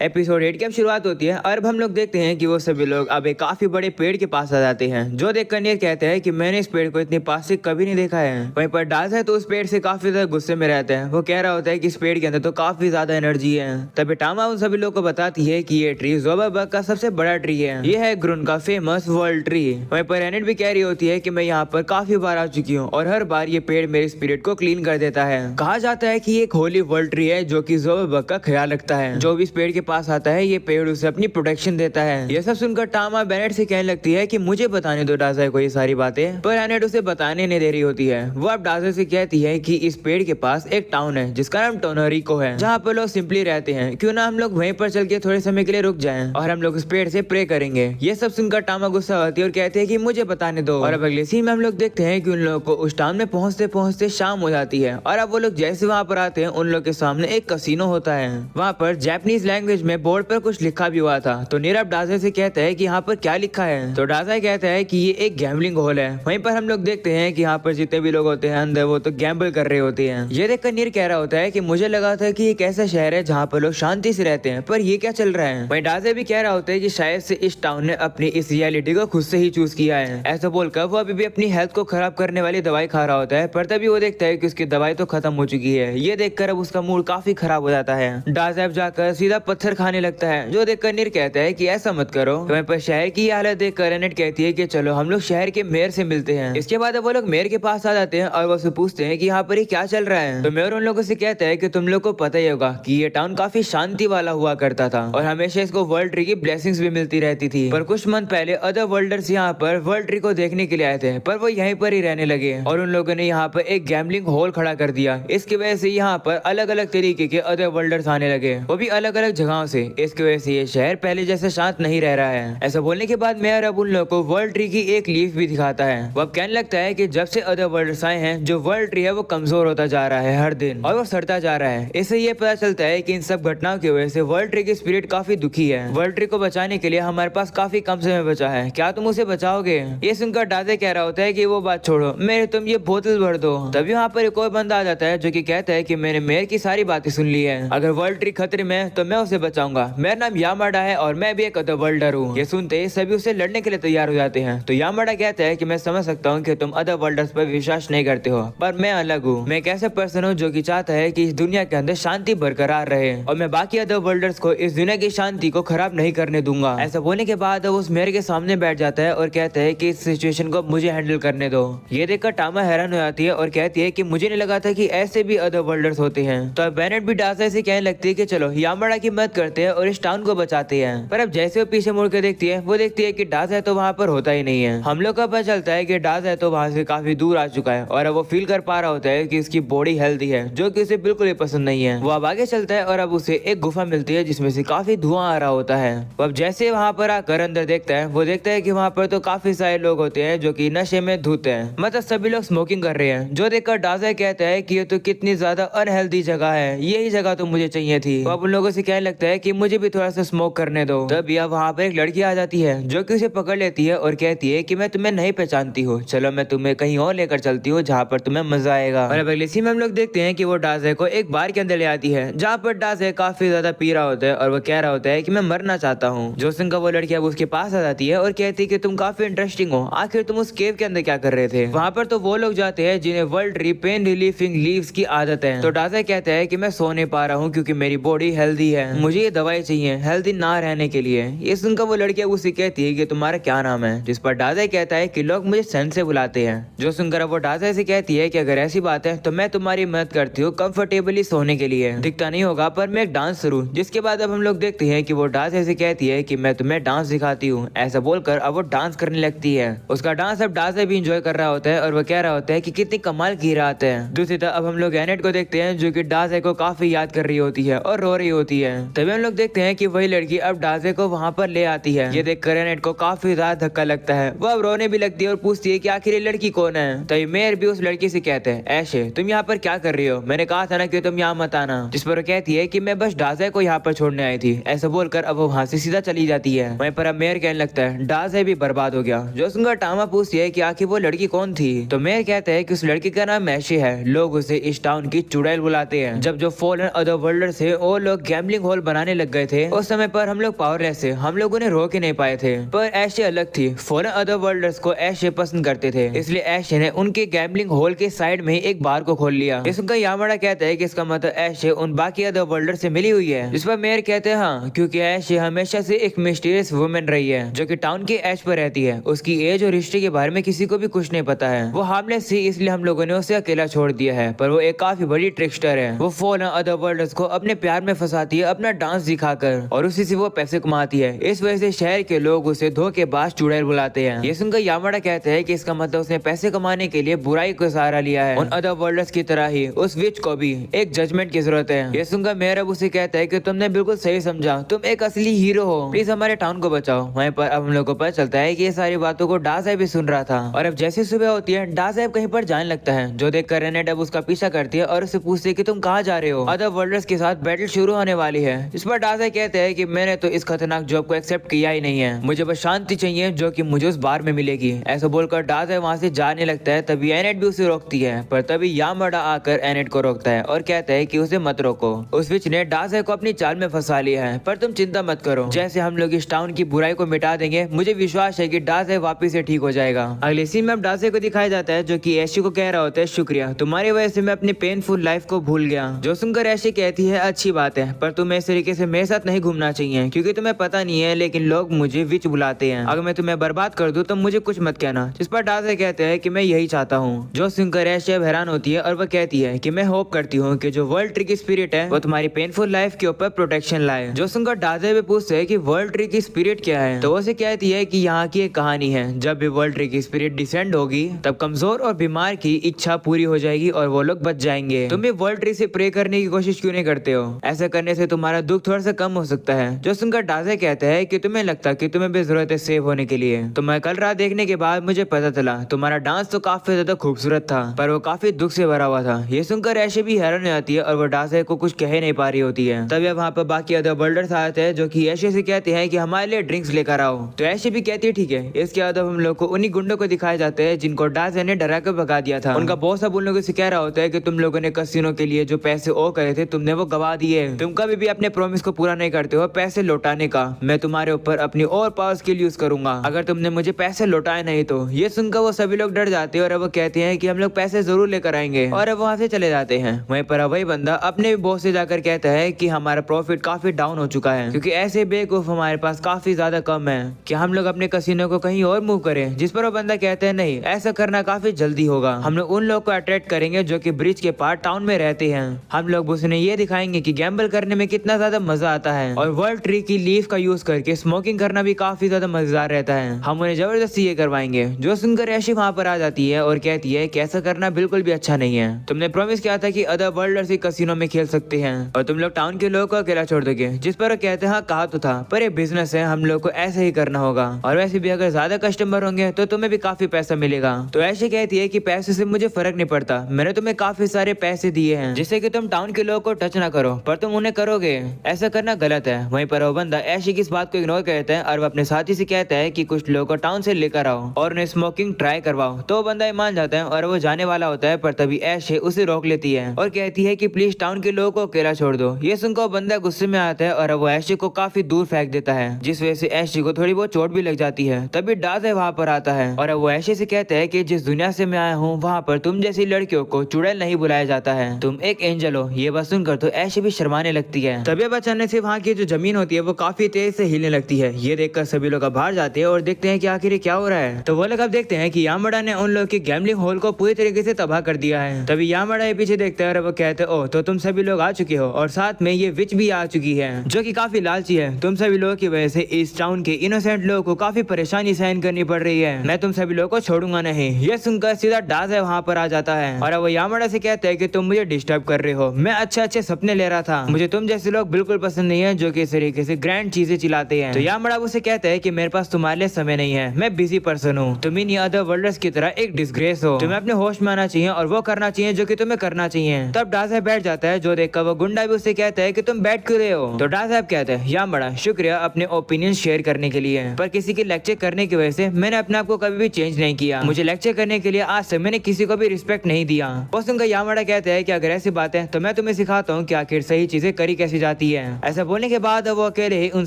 Episode 8 की अब शुरुआत होती है और अब हम लोग देखते हैं कि वो सभी लोग अब एक काफी बड़े पेड़ के पास आ जाते हैं, जो देखकर नीर कहते हैं कि मैंने इस पेड़ को इतनी पास से कभी नहीं देखा है। वहीं पर डार्स है तो उस पेड़ से काफी ज्यादा गुस्से में रहता है। वो कह रहा होता है कि इस पेड़ के अंदर तो काफी ज्यादा एनर्जी है। तभी टामा उन सभी लोगों को बताती है कि ये ट्री ज़ोबा का सबसे बड़ा ट्री है। ये है ग्रुन का फेमस वर्ल्ड ट्री। वहीं पर एनेट भी कह रही होती है कि मैं यहाँ पर काफी बार आ चुकी हूँ और हर बार ये पेड़ मेरे स्पिरिट को क्लीन कर देता है। कहा जाता है कि ये एक होली वर्ल्ड ट्री है जो कि ज़ोबा का ख्याल रखता है। जो भी इस पेड़ के पास आता है ये पेड़ उसे अपनी प्रोटेक्शन देता है। ये सब सुनकर टामा बेनेट से कहने लगती है कि मुझे बताने दो डाज़ा को ये सारी बातें, पर एनेट उसे बताने नहीं दे रही होती है। वो अब डाज़ा से कहती है कि इस पेड़ के पास एक टाउन है जिसका नाम टोनोरिको है, जहाँ पर लोग सिंपली रहते हैं। क्यों ना हम लोग वहीं पर चल के थोड़े समय के लिए रुक जाएं और हम लोग उस पेड़ से प्रे करेंगे। ये सब सुनकर टामा गुस्सा होती है और कहते हैं कि मुझे बताने दो। और अब अगले सीन में हम लोग देखते हैं कि उन लोगों को उस टाउन में पहुंचते पहुंचते शाम हो जाती है और अब वो लोग जैसे वहाँ पर आते हैं उन लोग के सामने एक कसिनो होता है। वहाँ पर जापानीज लैंग्वेज में बोर्ड पर कुछ लिखा भी हुआ था। तो नीरव डाज़ा से कहता है कि यहाँ पर क्या लिखा है। तो डाज़ा कहता है कि ये एक गैम्बलिंग हॉल है। वहीं पर हम लोग देखते हैं कि यहाँ पर जितने भी लोग होते हैं अंदर वो तो गैम्बल कर रहे होते हैं। ये देखकर नीर कह रहा होता है कि मुझे लगा था कि एक ऐसा शहर है जहाँ पर लोग शांति से रहते हैं, पर ये क्या चल रहा है। वहीं डाज़ा भी कह रहा होता है कि शायद से इस टाउन ने अपनी इस रियलिटी को खुद से ही चूज किया है। ऐसा बोलकर वो अभी भी अपनी हेल्थ को खराब करने वाली दवाई खा रहा होता है, पर तभी वो देखता है कि उसकी दवाई तो खत्म हो चुकी है। ये देखकर अब उसका मूड काफी खराब हो जाता है। डाज़ा जाकर सीधा पत्थर खाने लगता है, जो देखकर नीर कहता है कि ऐसा मत करो। वहीं पर शहर की हालत देखकर एनेट कहती है कि चलो हम लोग शहर के मेयर से मिलते हैं। इसके बाद वो लोग मेयर के पास आ जाते हैं और वो उससे पूछते हैं कि यहाँ पर क्या चल रहा है। तो मेयर उन लोगों से कहता है कि तुम लोग को पता ही होगा कि ये टाउन काफी शांति वाला हुआ करता था और हमेशा इसको वर्ल्ड ट्री की ब्लेसिंग्स भी मिलती रहती थी। पर कुछ मंथ पहले अदर वर्ल्डर्स यहाँ पर वर्ल्ड ट्री को देखने के लिए आए थे, पर वो यहीं पर ही रहने लगे और उन लोगों ने यहाँ पर एक गैम्बलिंग हॉल खड़ा कर दिया। इसकी वजह से यहाँ पर अलग अलग तरीके के अदर वर्ल्डर्स आने लगे, वो भी अलग अलग जगहों से। इसकी वजह से ये शहर पहले जैसे शांत नहीं रह रहा है। ऐसा बोलने के बाद मेयर अब उन लोगों को वर्ल्ड ट्री की एक लीफ भी दिखाता है। वो अब कहने लगता है कि जब से अदर वर्ल्डर्स आए हैं जो वर्ल्ड ट्री है वो कमजोर होता जा रहा है हर दिन और वो सड़ता जा रहा है। इससे ये पता चलता है कि इन सब घटनाओं की वजह से वर्ल्ड ट्री की स्पिरिट काफी दुखी है। वर्ल्ड ट्री को बचाने के लिए हमारे पास काफी कम समय बचा है, क्या तुम उसे बचाओगे। ये सुनकर डाज़ा कह रहा होता है कि वो बात छोड़ो, मेरे तुम ये बोतल भर दो। तभी वहाँ पर एक और बंदा आ जाता है जो कि कहता है कि मैंने मेयर की सारी बातें सुन ली है, अगर वर्ल्ड ट्री खतरे में तो मैं उसे बचाऊंगा। मेरा नाम यामाडा है और मैं भी एक अदर वर्ल्डर हूँ। ये सुनते ही सभी उसे लड़ने के लिए तैयार हो जाते हैं। तो यामाडा कहता है कि मैं समझ सकता हूँ कि तुम अदर वर्ल्डर्स पर विश्वास नहीं करते हो, पर मैं अलग हूँ। मैं एक ऐसा पर्सन हूँ जो कि चाहता है कि इस दुनिया के अंदर शांति बरकरार रहे और मैं बाकी अदर वर्ल्डर्स को इस दुनिया की शांति को खराब नहीं करने दूंगा। ऐसा बोलने के बाद वो उस मेयर के सामने बैठ जाता है और कहता है कि इस सिचुएशन को मुझे हैंडल करने दो। ये देखकर टामा हैरान हो जाती है और कहती है कि मुझे नहीं लगा था कि ऐसे भी अदर वर्ल्डर्स होते हैं। तो अब बेनेट भी डाज़ा से कहने लगती है कि चलो यामाडा की मदद करते हैं और इस टाउन को बचाते हैं। पर अब जैसे वो पीछे मुड़ के देखती है वो देखती है कि डाज़ा तो वहाँ पर होता ही नहीं है। हम लोग का पता चलता है कि डाज़ा तो वहाँ से काफी दूर आ चुका है और अब वो फील कर पा रहा होता है कि उसकी बॉडी हेल्दी है, जो कि उसे बिल्कुल भी पसंद नहीं है। वो अब आगे चलता है और अब उसे एक गुफा मिलती है जिसमें से काफी धुआं आ रहा होता है। वो अब जैसे वहाँ पर आकर अंदर देखता है वो देखता है कि वहाँ पर तो काफी सारे लोग होते हैं जो कि नशे में धुत हैं, मतलब सभी लोग स्मोकिंग कर रहे हैं। जो देखकर डाज़ा कहता है कि ये तो कितनी ज्यादा अनहेल्दी जगह है, यही जगह तो मुझे चाहिए थी। वो अब उन लोगों से कहने लगता है कि मुझे भी थोड़ा सा स्मोक करने दो। तब अब वहाँ पर एक लड़की आ जाती है जो कि उसे पकड़ लेती है और कहती है कि मैं तुम्हें नहीं पहचानती हूँ, चलो मैं तुम्हें कहीं और लेकर चलती हूँ जहाँ पर तुम्हें मजा आएगा। और अब अगले सीन में हम लोग देखते हैं कि वो डाज़ा को एक बार के अंदर ले आती है जहाँ पर डाज़ा काफी ज्यादा पी रहा होता है और वो कह रहा होता है कि मैं मरना चाहता हूँ। जो सुनकर वो लड़की अब उसके पास आ जाती है और कहती है कि तुम काफी इंटरेस्टिंग हो, आखिर तुम उस केव के अंदर क्या कर रहे थे। वहाँ पर तो वो लोग जाते हैं जिन्हें world tree pain relieving leaves की आदत है। तो डाज़ा कहता है कि मैं सो नहीं पा रहा हूँ क्योंकि मेरी बॉडी हेल्दी है, मुझे ये दवाई चाहिए हेल्दी ना रहने के लिए। ये सुनकर वो लड़की उससे कहती है कि तुम्हारा क्या नाम है, जिस पर डाज़ा कहता है कि लोग मुझे सन से बुलाते हैं। जो सुनकर वो डाज़ा से कहती है कि अगर ऐसी बात है तो मैं तुम्हारी मदद करती हूँ कंफर्टेबली सोने के लिए, दिखता नहीं होगा पर मैं एक डांस करूँ। जिसके बाद अब हम लोग देखते हैं कि वो डाज़ा से कहती है कि मैं तुम्हें डांस सिखाती हूँ। ऐसा बोलकर अब वो डांस करने लगती है। उसका डांस अब डाज़ा भी इंजॉय कर रहा होता है और वो कह रहा होता है कि कितनी कमाल की रात है। दूसरी तरफ अब हम लोग एनेट को देखते हैं जो कि डाज़ा को काफी याद कर रही होती है और रो रही होती है। तभी हम लोग देखते हैं कि वही लड़की अब डाज़ा को वहाँ पर ले आती है। ये देखकर एनेट को काफी ज्यादा धक्का लगता है। वो अब रोने भी लगती है और पूछती है कि आखिर ये लड़की कौन है। तभी मेयर भी उस लड़की से कहते हैं ऐशे तुम यहाँ पर क्या कर रही हो, मैंने कहा था ना कि तुम यहाँ मत आना। जिस पर वो कहती है कि मैं बस डाज़ा को यहाँ पर छोड़ने आई थी। ऐसा बोलकर अब वो वहाँ से सीधा चली जाती है। वहीं पर अब मेयर कहने लगता है डाज़ा भी बर्बाद हो गया। जो सुनकर टामा पूछती है कि आखिर वो लड़की कौन थी। तो मेयर कहता है कि उस लड़की का नाम ऐशे है, लोग उसे इस टाउन की चुड़ैल बुलाते हैं। जब जो फॉलन अदर वर्ल्डर्स है वो लोग गैम्बलिंग हॉल बनाने लग गए थे उस समय पर हम लोग पावरलेस थे, हम लोग उन्हें रोक ही नहीं पाए थे। पर ऐशे अलग थी, फॉलन अदर वर्ल्डर्स को ऐशे पसंद करते थे, इसलिए ऐशे ने उनके गैम्बलिंग होल के साइड में एक बार को खोल लिया। इसका यामाडा कहता है कि इसका मतलब ऐशे उन बाकी अदर वर्ल्डर से मिली हुई है। इस पर मेयर कहते हैं हाँ, क्योंकि ऐशे हमेशा से एक मिस्टीरियस वुमेन रही है जो कि टाउन के एज पर रहती है। उसकी एज और हिस्ट्री के बारे में किसी को भी कुछ नहीं पता है। वो हार्मलेस थी, इसलिए हम लोगों ने उसे अकेला छोड़ दिया है, पर वो एक काफी बड़ी ट्रिकस्टर है। वो फॉलन अदर वर्ल्डर्स को अपने प्यार में फंसाती है अपना डांस दिखाकर, और उसी से वो पैसे कमाती है। इस वजह से शहर के लोग उसे धोखेबाज चुड़ैल बुलाते हैं। ये सुनकर यामाडा कहते हैं कि इसका मतलब उसने पैसे कमाने के लिए बुराई को सहारा लिया है। उन अदर वर्ल्डर्स की तरह ही उस विच को भी एक जजमेंट की जरूरत है। ये सुनकर मेयर अब उसे कहता है कि तुमने बिल्कुल सही समझा, तुम एक असली हीरो हो, प्लीज हमारे टाउन को बचाओ। वहीं पर अब हम लोग को पता चलता है कि ये सारी बातों को डा साहब भी सुन रहा था। और अब जैसे सुबह होती है, डा साहब कहीं पर जाने लगता है, जो देखकर रेनेट अब उसका पीछा करती है और उससे पूछती है कि तुम कहाँ जा रहे हो। अदर वर्ल्डर्स के साथ बैटल शुरू होने वाली है। इस पर डा साहब कहते हैं कि मैंने तो इस खतरनाक जॉब को एक्सेप्ट किया ही नहीं है, मुझे बस शांति चाहिए जो कि मुझे उस बार में मिलेगी। ऐसा बोलकर डा साहब वहाँ से जाने लगता है। तभी एनेट भी उसे रोकती है, पर तभी यामाडा आकर एनेट को रोकता है और कहता है कि उसे मत रोको। उस विच ने डा साहब को अपनी चाल में फंसा लिया है, पर तुम चिंता मत करो, जैसे हम लोग इस टाउन की बुराई को मिटा देंगे, मुझे विश्वास है कि डा साहब वापिस से ठीक हो जाएगा। अगले सीन में अब डा साहब को दिखाया जाता है जो कि ऐशी को कह रहा होता है, शुक्रिया, तुम्हारी वजह से मैं अपनी पेनफुल लाइफ को भूल गया। जो सुनकर ऐशी कहती है, अच्छी बात है, पर तुम्हें इस तरीके से मेरे साथ नहीं घूमना चाहिए, क्योंकि तुम्हें पता नहीं है लेकिन लोग मुझे विच बुलाते हैं। अगर मैं तुम्हें बर्बाद कर दूं तो मुझे कुछ मत कहना। जिस पर डा साहब कहते हैं कि मैं यही चाहता हूँ। जो सुनकर ऐशी अब हैरान होती है और वह कहती है कि मैं होप करती हूँ कि जो वर्ल्ड ट्री की स्पिरिट है वो तुम्हारी पेनफुल लाइफ के ऊपर प्रोटेक्शन लाए। जो सुनकर डा साहब पूछते हैं कि वर्ल्ड ट्री की स्पिरिट क्या है, तो वो से कहती है कि यहाँ की एक कहानी है, जब भी वर्ल्ड ट्री की स्पिरिट डिसेंड होगी तब कमजोर और बीमार की इच्छा पूरी हो जाएगी और वो लोग बच जाएंगे। तुम भी वर्ल्ड ट्री से प्रे करने की कोशिश क्यों नहीं करते हो? ऐसा करने से तुम्हारा दुख थोड़ा सा कम हो सकता है। जो सुनकर डा साहब कहता है कि तुम्हें लगता कि तुम्हें भी जरूरत है सेव होने के लिए, तो मैं कल रात देखने के बाद मुझे पता चला तुम्हारा डांस तो काफी ज्यादा खूबसूरत था, पर वो काफी दुख से भरा हुआ था। ये सुनकर ऐशे भी हैरान हो जाती है और वो डा साहब को कुछ कह नहीं पा रही होती है। तभी वहाँ पर बाकी अदर वर्ल्डर्स आते हैं जो कि ऐशे से कहते हैं कि हमारे लिए ड्रिंक्स लेकर आओ। तो ऐशे भी कहती है ठीक है। इसके बाद हम लोग को उन्हीं गुंडों को दिखाए जाते हैं जिनको डा साहब ने डरा कर भगा दिया था। उनका बॉस अब उन लोगों से कह रहा होता है कि तुम लोगों ने कसिनो के लिए जो पैसे ओ करे थे तुमने वो गवा दिए। तुम कभी भी अपने प्रॉमिस को पूरा नहीं करते हो पैसे लौटाने का। मैं तुम्हारे ऊपर अपनी और पावर्स के यूज करूंगा अगर तुमने मुझे पैसे लौटाए नहीं तो। ये सुनकर वो सभी लोग डर जाते हैं और अब वो कहते हैं कि हम लोग पैसे जरूर लेकर आएंगे, और अब वहाँ से चले जाते हैं। वहीं पर वही बंदा अपने बॉस से जाकर कहता है कि हमारा प्रॉफिट काफी डाउन हो चुका है, क्योंकि ऐसे बेवकूफ हमारे पास काफी ज्यादा कम है कि हम लोग अपने कसिनो को कहीं और मूव करें। जिस पर वो बंदा कहते हैं नहीं, ऐसा करना काफी जल्दी होगा। हम लोग उन लोग को अट्रैक्ट करेंगे जो कि ब्रिज के पार टाउन में रहते हैं। हम लोग उसने ये दिखाएंगे कि गैम्बल करने में कितना ज्यादा मजा आता है, और वर्ल्ड ट्री की लीफ का यूज करके स्मोकिंग करना भी काफी ज्यादा मजेदार रहता है। हम उन्हें जबरदस्ती ये करवाएंगे। जो सुनकर ऐशी वहाँ पर आ जाती है और कहती है कि ऐसा करना बिल्कुल भी अच्छा नहीं है। तुमने प्रॉमिस किया था कि अदर वर्ल्डर्स ही कसिनो में खेल सकते हैं और तुम लोग टाउन के लोगों को अकेला छोड़ दोगे। जिस पर वो कहते हैं हाँ कहा तो था, पर ये बिजनेस है, हम लोग को ऐसे ही करना होगा, और वैसे भी अगर ज्यादा कस्टमर होंगे तो तुम्हें भी काफी पैसा मिलेगा। तो ऐसे कहती है कि पैसे से मुझे फर्क नहीं पड़ता, मैंने तुम्हें काफी सारे पैसे दिए हैं जिससे कि तुम टाउन के लोगों को टच ना करो, पर तुम उन्हें करोगे, ऐसा करना गलत है। वहीं पर वो बंदा ऐशी की इस बात को इग्नोर करता है और वो अपने साथी से कहता है कि कुछ लोगों को टाउन से लेकर आओ और उन्हें स्मोकिंग ट्राई करवाओ। तो बंदा मान जाता है और वो जाने वाला होता है, पर तभी ऐशे उसे रोक लेती है और कहती है कि प्लीज टाउन के लोगों को अकेला छोड़ दो। ये सुनकर बंदा गुस्से में आता है और वो ऐशे को काफी दूर फेंक देता है, जिस वजह से ऐशे को थोड़ी बहुत चोट भी लग जाती है। तभी डा साहब वहाँ पर आता है और वो ऐशे से कहता है कि जिस दुनिया से मैं आया हूँ वहाँ पर तुम जैसी लड़कियों को चुड़ैल नहीं बुलाया जाता है, तुम एक एंजल हो। ये बात सुनकर तो ऐशे भी शर्माने लगती है। तभी अचानक से वहाँ की जो जमीन होती है वो काफी तेज से हिलने लगती है। ये देखकर सभी लोग बाहर जाते हैं और देखते हैं कि आखिर क्या हो रहा है। तो वो लोग अब देखते हैं कि यामाडा ने उन लोगों के गैम्बलिंग होल को पूरी तरीके से तबाह कर दिया है। तभी यामाडा ये पीछे देखते हैं और वो कहते हैं ओह तो तुम सभी लोग आ चुके हो, और साथ में ये विच भी आ चुकी है जो कि काफी लालची है। तुम सभी लोगों की वजह से इस टाउन के इनोसेंट लोगों को काफी परेशानी सहन करनी पड़ रही है। मैं तुम सभी लोगों को छोड़ूंगा नहीं। ये सुनकर सीधा डा साहब वहाँ पर आ जाता है और वो यामाडा से कहते हैं कि तुम मुझे डिस्टर्ब कर रहे हो, मैं अच्छे अच्छे सपने ले रहा था, मुझे तुम जैसे लोग बिल्कुल पसंद नहीं है जो कि इस तरीके से ग्रैंड चीजें चिल्लाते हैं। तो यामाडा उसे कहता है कि मेरे पास तुम्हारे लिए समय नहीं है, मैं बिजी पर्सन हूँ, तुम इन अदर वर्ल्डर्स की तरह एक डिस्ग्रेस हो, तुम्हें अपने होश में आना चाहिए और वो करना चाहिए जो कि तुम्हें करना चाहिए। तब डा साहब बैठ जाता है, जो देखकर वो गुंडा भी उससे कहता है कि तुम बैठ क्यों रहे हो। तो डा साहब कहते हैं यामाडा शुक्रिया अपने ओपिनियन शेयर करने के लिए, पर किसी के लेक्चर करने की वजह से मैंने अपने आप को कभी भी चेंज नहीं किया। मुझे लेक्चर करने के लिए आज तक मैंने किसी को भी रिस्पेक्ट नहीं दिया। वो सुनकर यामाडा कहते हैं कि अगर ऐसी बात है तो मैं तुम्हें सिखाता हूँ कि आखिर सही चीजें करी कैसी जाती आती है। ऐसा बोलने के बाद वो अकेले ही उन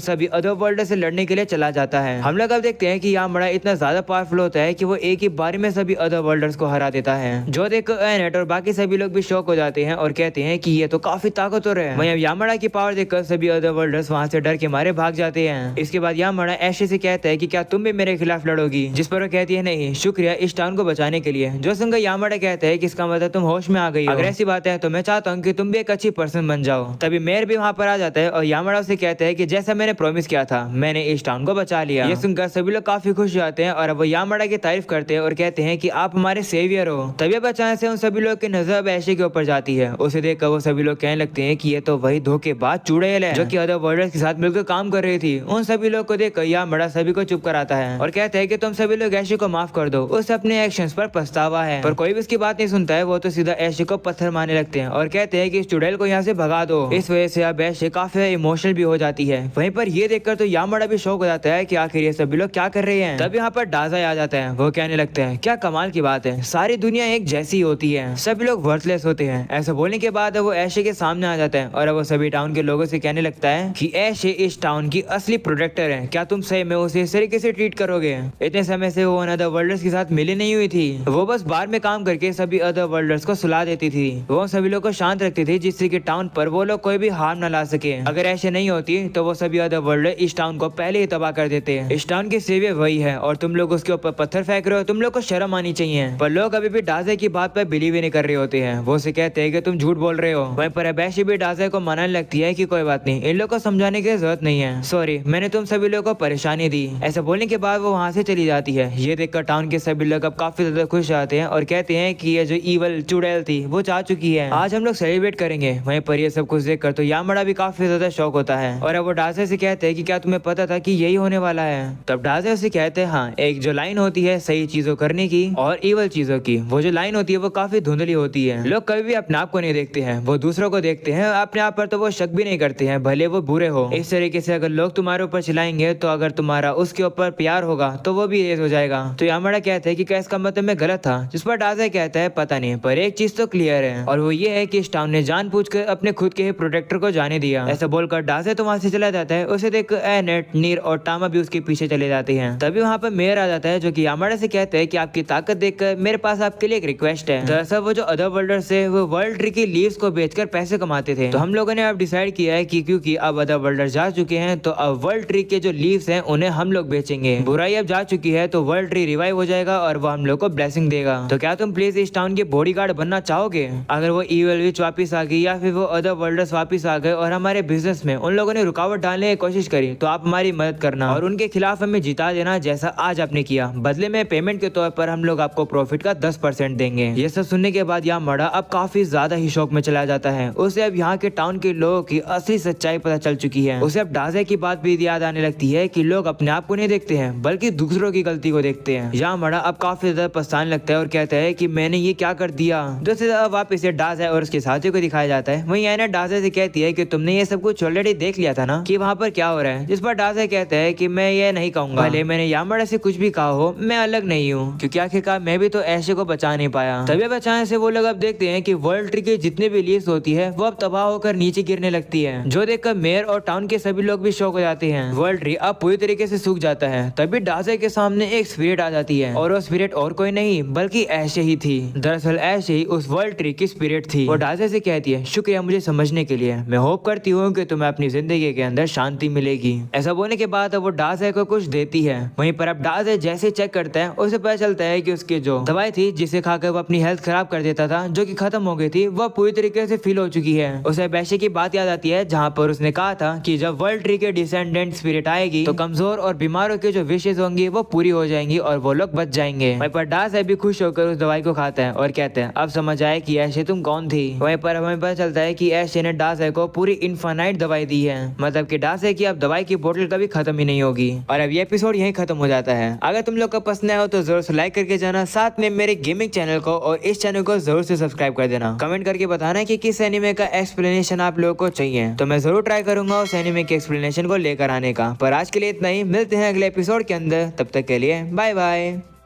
सभी अदर वर्ल्ड से लड़ने के लिए चला जाता है। हम लोग अब देखते हैं कि यामड़ा इतना ज्यादा पावरफुल होता है कि वो एक ही बार में सभी अदर वर्ल्डर्स को हरा देता है, जो देख एनेट और बाकी सभी लोग भी शॉक हो जाते हैं और कहते हैं कि ये तो काफी ताकतवर है। वहीं अब यामड़ा की पावर देखकर सभी अदर वर्ल्डर्स वहां से डर के मारे भाग जाते हैं। इसके बाद यामड़ा ऐशे से कहता है कि क्या तुम भी मेरे खिलाफ लड़ोगी, जिस पर वो कहती है नहीं शुक्रिया इस टाउन को बचाने के लिए। जो सुनकर यामड़ा कहता है कि इसका मतलब तुम होश में आ गई हो, अगर ऐसी बात है तो मैं चाहता हूँ कि तुम भी एक अच्छी पर्सन बन जाओ। तभी मेयर भी वहाँ पर आ जाता है और यामड़ा से कहता है कि जैसा मैंने प्रॉमिस किया था मैंने इस टाउन को बचा लिया। ये सुनकर सभी लोग काफी खुश हो जाते हैं और अब वो यामड़ा की तारीफ करते हैं और कहते हैं कि आप हमारे सेवियर हो। तभी अचानक से उन सभी लोग की नजर अब ऐशे के ऊपर जाती है। उसे देखकर वो सभी लोग कहने लगते हैं कि ये तो वही धोखेबाज चुड़ैल है जो कि अदर वर्ल्डर्स के साथ मिलकर काम कर रही थी। उन सभी लोग को देखकर यामड़ा सभी को चुप कराता है और कहता है कि तुम सभी लोग ऐशे को माफ कर दो, उसे अपने एक्शंस पर पछतावा है। पर कोई भी उसकी बात नहीं सुनता है। वो तो सीधा ऐशे को पत्थर मारने लगते हैं और कहते हैं कि इस चुड़ैल को यहाँ से भगा दो। इस वजह से अब ऐशे काफी इमोशनल भी हो जाती है। वहीं पर ये देखकर तो यामड़ा भी शौक हो जाता है कि आखिर ये सभी लोग क्या कर रहे हैं। तब यहाँ पर डाजा आ जाता है। वो कहने लगते हैं क्या कमाल की बात है, सारी दुनिया एक जैसी होती है, सभी लोग वर्थलेस होते हैं। ऐसा बोलने के बाद वो ऐशे के सामने आ जाता है और वो सभी टाउन के लोगों से कहने लगता है कि ऐशे इस टाउन की असली प्रोटेक्टर है, क्या तुम सही में उसे इस तरीके से ट्रीट करोगे। इतने समय से वो अदर वर्ल्डर्स के साथ मिली नहीं हुई थी, वो बस बार में काम करके सभी अदर वर्ल्डर्स को सुला देती थी। वो सभी लोग को शांत रखती थी जिससे कि टाउन पर वो लोग कोई भी हार्म न ला सके। अगर ऐसे नहीं होती तो वो सभी अदर वर्ल्डर इस टाउन को पहले ही तबाह कर देते। इस टाउन की सेवियर वही है और तुम लोग उसके ऊपर पत्थर फेंक रहे हो, तुम लोग को शर्म आनी चाहिए। पर लोग अभी भी डाजे की बात पर बिलीव ही नहीं कर रहे होते हैं। वो उसे कहते हैं कि तुम झूठ बोल रहे हो। वहीं पर अबैशी भी डाजे को मनाने लगती है कि कोई बात नहीं, इन लोग को समझाने की जरूरत नहीं है, सॉरी मैंने तुम सभी लोगों को परेशानी दी। ऐसा बोलने के बाद वो वहाँ से चली जाती है। ये देखकर टाउन के सभी लोग अब काफी ज्यादा खुश आते हैं और कहते हैं कि ये जो ईवल चुड़ैल थी वो जा चुकी है, आज हम लोग सेलिब्रेट करेंगे। वहीं पर ये सब कुछ देखकर तो यामड़ा भी काफी ज्यादा शौक होता है और अब वो डाजे से कहते हैं कि क्या तुम्हें पता था कि यही होने वाला है। तब डाजे उसे कहते हैं हाँ, एक जो लाइन होती है सही चीजों करने की और ईवल चीजों की, वो जो लाइन होती है वो काफी धुंधली होती है। लोग कभी भी अपने आप को नहीं देखते हैं, वो दूसरों को देखते हैं। अपने आप पर तो वो शक भी नहीं करते हैं भले वो बुरे हो। इस तरीके से अगर लोग तुम्हारे ऊपर चिल्लाएंगे तो अगर तुम्हारा उसके ऊपर प्यार होगा तो वो भी रेज हो जाएगा। तो यामड़ा कहते हैं कि क्या इसका मतलब मैं गलत था, जिस पर डाजे कहता है पता नहीं, पर एक चीज तो क्लियर है और वो ये है कि इस टाउन ने जानबूझकर अपने खुद के ही प्रोटेक्टर को जाने दिया। ऐसा बोलकर डाजे तो वहां से चला जाता है। उसे देख एनेट, नीर और टामा भी उसके पीछे चले जाते हैं। तभी वहाँ पर मेयर आ जाता है जो कि यामड़ा से कहते हैं कि आपकी ताकत देखकर मेरे पास आपके लिए एक रिक्वेस्ट है। दरअसल वो जो अदर वर्ल्डर्स है वो वर्ल्ड ट्री की लीव्स को बेचकर पैसे कमाते थे, तो हम लोगों ने अब डिसाइड किया है कि क्योंकि अब अदर वर्ल्डर्स जा चुके हैं तो अब वर्ल्ड ट्री के जो लीव्स हैं उन्हें हम लोग बेचेंगे। बुराई अब जा चुकी है तो वर्ल्ड ट्री रिवाइव हो जाएगा और वो हम लोग को ब्लेसिंग देगा। तो क्या तुम प्लीज इस टाउन के बॉडीगार्ड बनना चाहोगे। अगर वो ईवल विच वापस आ गई या फिर वो अदर वर्ल्डर्स वापस आ गए और हमारे बिजनेस में उन लोगों ने रुकावट डालने की कोशिश करी तो आप हमारी मदद करना और उनके खिलाफ हमें जिता देना जैसा आज आपने किया। बदले में पेमेंट के तौर पर हम लोग आपको प्रॉफिट का 10% देंगे। ये सब सुनने के बाद यामड़ा अब काफी ज्यादा ही शौक में चला जाता है। उसे अब यहाँ के टाउन के लोगों की असली सच्चाई पता चल चुकी है। उसे अब डाजे की बात भी याद आने लगती है कि लोग अपने आप को नहीं देखते हैं बल्कि दूसरों की गलती को देखते हैं। यामड़ा अब काफी ज्यादा पछताने लगता है और कहता है कि मैंने ये क्या कर दिया। दूसरी तरफ वापस से डाजे और उसके साथियों को दिखाया जाता है। वहीं एनेट डाजे से कहती है कि तुमने ये सब कुछ ऑलरेडी देख लिया था ना कि वहाँ पर क्या हो रहा है, जिस पर डाजे कहता है कि मैं ये नहीं कहूंगा, भले मैंने यामड़ा से कुछ भी कहा हो, मैं अलग नहीं हूँ क्योंकि आखिरकार मैं भी तो ऐशे को बचा नहीं पाया। तभी बचाने से वो लोग अब देखते हैं कि वर्ल्ड ट्री के जितने भी लीव्स होती है वो अब तबाह होकर नीचे गिरने लगती है, जो देखकर मेयर और टाउन के सभी लोग भी शौक हो जाते हैं। वर्ल्ड ट्री अब पूरी तरीके से सूख जाता है। तभी डाजे के सामने एक स्पिरिट आ जाती है और वो स्पिरिट और कोई नहीं बल्कि ऐशे ही थी। दरअसल ऐशे ही उस वर्ल्ड ट्री की स्पिरिट थी। वो डाजे से कहती है शुक्रिया मुझे समझने के लिए, मैं होप करती हूँ कि तुम्हें अपनी जिंदगी के अंदर शांति मिलेगी। ऐसा बोलने के बाद वो डाजे को कुछ देती है। वहीं पर अब डाजे जैसे चेक करता है उसे पता चलता है कि उसकी जो दवाई थी जिसे खाकर वो अपनी हेल्थ खराब कर देता था जो कि खत्म हो गई थी वो पूरी तरीके से फील हो चुकी है। उसे बैशे की बात याद आती है जहाँ पर उसने कहा था कि जब वर्ल्ड ट्री के डिसेंडेंट स्पिरिट आएगी तो कमजोर और बीमारों की जो विशेष होंगी वो पूरी हो जाएंगी और वो लोग बच जाएंगे। वहीं पर डाजे भी खुश होकर उस दवाई को खाता है और कहते हैं अब समझ आए कि ऐशे तुम कौन थी। वहीं पर हमें पता चलता है कि ऐशे ने डाजे को पूरी इनफाइनाइट दवाई दी है, मतलब कि डाजे की अब दवाई की बोतल कभी खत्म ही नहीं होगी। और अब ये एपिसोड यहीं खत्म हो जाता है। अगर तुम लोग को पसंद आया हो तो जरूर से लाइक करके जाना, साथ में मेरे गेमिंग चैनल को और इस चैनल को जरूर से सब्सक्राइब कर देना। कमेंट करके बताना कि किस एनिमे का एक्सप्लेनेशन आप लोगों को चाहिए, तो मैं जरूर ट्राई करूंगा उस एनिमे के एक्सप्लेनेशन को लेकर आने का। पर आज के लिए इतना ही, मिलते हैं अगले एपिसोड के अंदर, तब तक के लिए बाय बाय।